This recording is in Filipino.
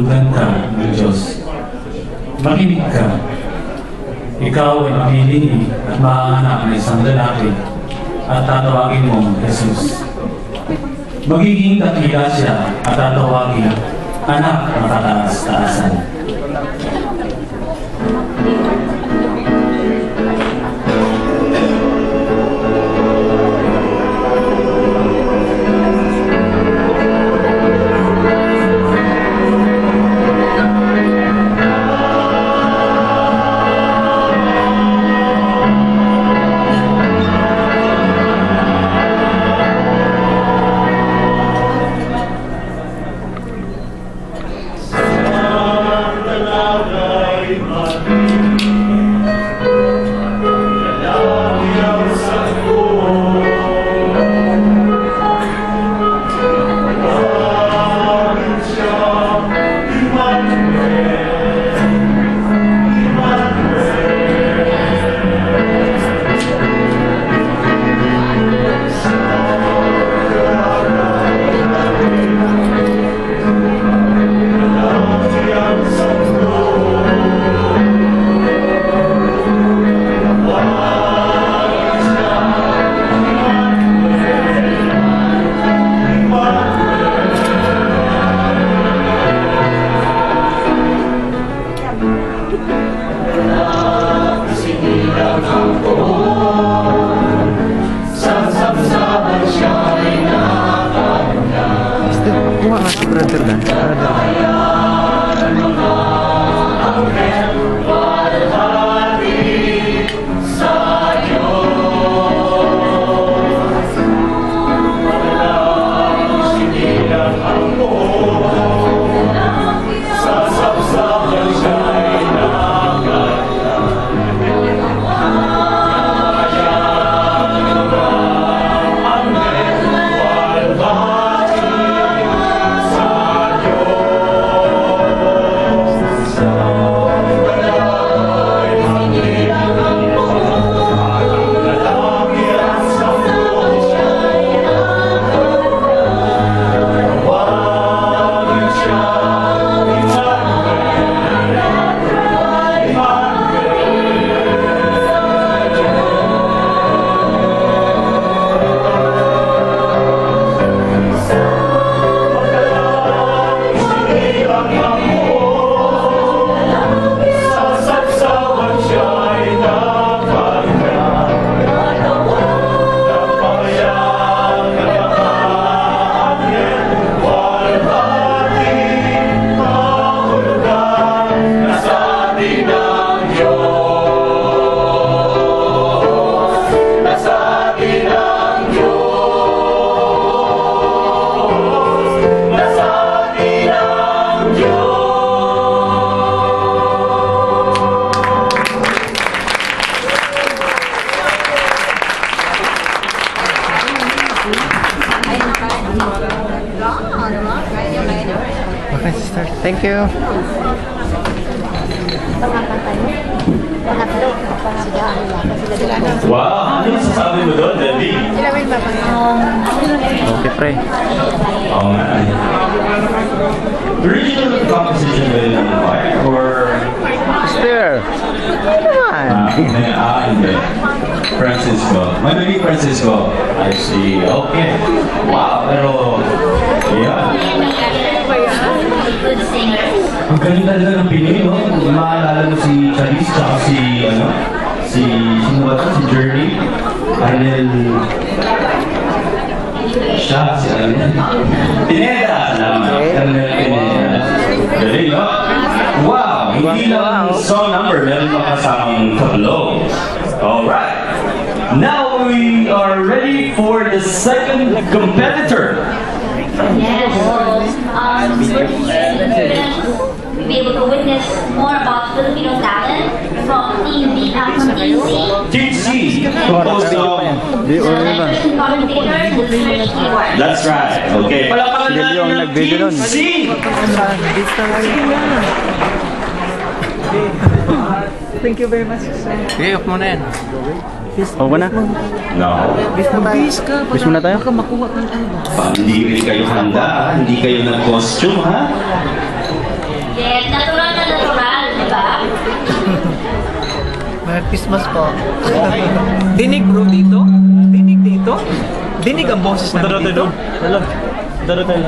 tinatulugan ka ng Diyos. Makinig ka. Ikaw ay mapili at maanak ng isang lalaki at tatawagin mo Jesus. Magiging dakila siya at tatawagin anak na kataas-taasan. Okay, sister. Thank you. Wow! Ano masasabi mo doon, Debbie? Okay, pre. Oo nga. Original composition ba yun ng choir? Or... Sister! Come on! Hindi. Francisco. Magiging Francisco. I see. Okay. Wow! Pero... Yeah. Ang galing talaga ng Pinoy, no? Maalala mo si Charisse, tsaka si, sino ba ito? Si Journey? Arnel... Siya, si Arnel. Pineda! Salamat. Arnel Pineda. Galing, no? Wow! Hindi lang song number, meron pa kasamang tableau. Alright. Now we are ready for the second competitor. Yes. We'll be able to witness more about Filipino talent from Team C. Team C. Composed of interesting commentators with research keywords. That's right. Okay. Palakpakan natin ng Team C. Thank you very much, sir. Okay, off muna yan. Oo na? No. Bis muna tayo? Baka makuha ka ng Hindi kayo handa, hindi kayo nag-costume, ha? Christmas po. Dinig bro dito? Dinig dito? Dinig ang boses namin dito? Dalo tayo.